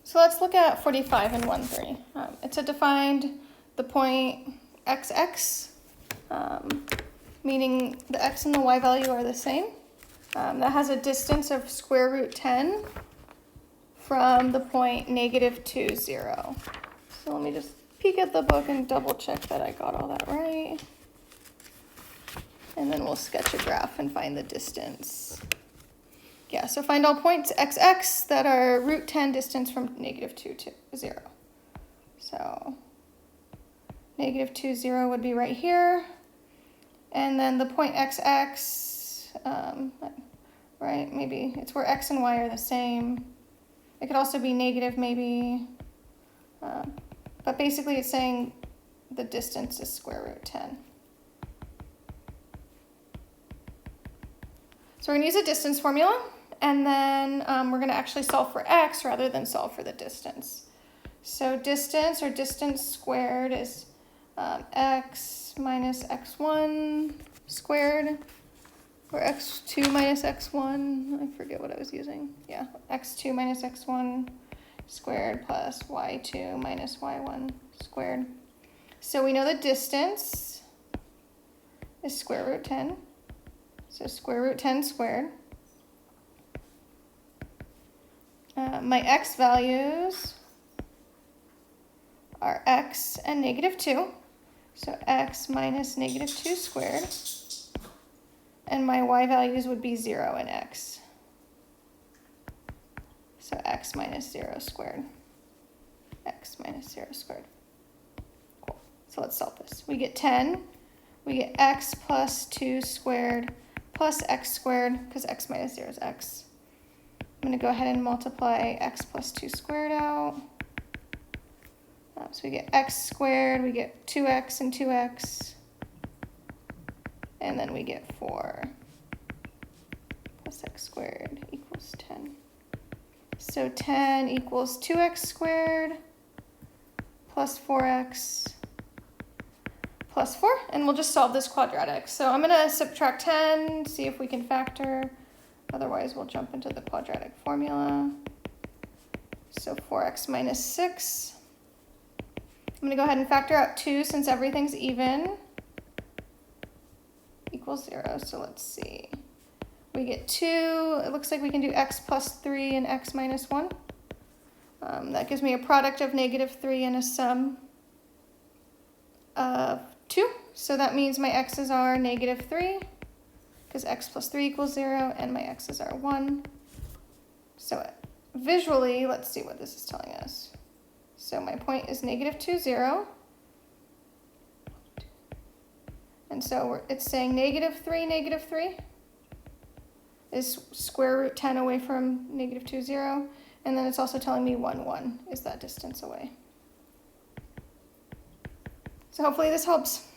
So let's look at 45 and 1, 3. It's defined the point xx, meaning the x and the y value are the same. That has a distance of square root 10 from the point -2, 0. So let me just peek at the book and double check that I got all that right. And then we'll sketch a graph and find the distance. Yeah, so find all points xx that are root 10 distance from -2 to 0. So -2, 0 would be right here. And then the point xx, right, maybe it's where x and y are the same. It could also be negative maybe. But basically it's saying the distance is square root 10. So we're going to use a distance formula. And then we're going to actually solve for x rather than solve for the distance. So distance, or distance squared, is x minus x1 squared, or x2 minus x1. I forget what I was using. Yeah, x2 minus x1 squared plus y2 minus y1 squared. So we know the distance is square root 10. So square root 10 squared. My x values are x and -2, so x minus -2 squared, and my y values would be 0 and x, so x minus 0 squared, x minus 0 squared. Cool. So let's solve this. We get 10, we get x plus 2 squared plus x squared, because x minus 0 is x. I'm going to go ahead and multiply x plus 2 squared out. So we get x squared, we get 2x and 2x, and then we get 4 plus x squared equals 10. So 10 equals 2x squared plus 4x plus 4, and we'll just solve this quadratic. So I'm going to subtract 10, see if we can factor. Otherwise, we'll jump into the quadratic formula. So 4x minus 6. I'm going to go ahead and factor out 2 since everything's even. Equals 0. So let's see. We get 2. It looks like we can do x plus 3 and x minus 1. That gives me a product of -3 and a sum of 2. So that means my x's are -3. Because x plus 3 equals 0, and my x's are 1. So visually, let's see what this is telling us. So my point is -2, 0. And so it's saying -3, -3 is square root 10 away from -2, 0. And then it's also telling me 1, 1 is that distance away. So hopefully this helps.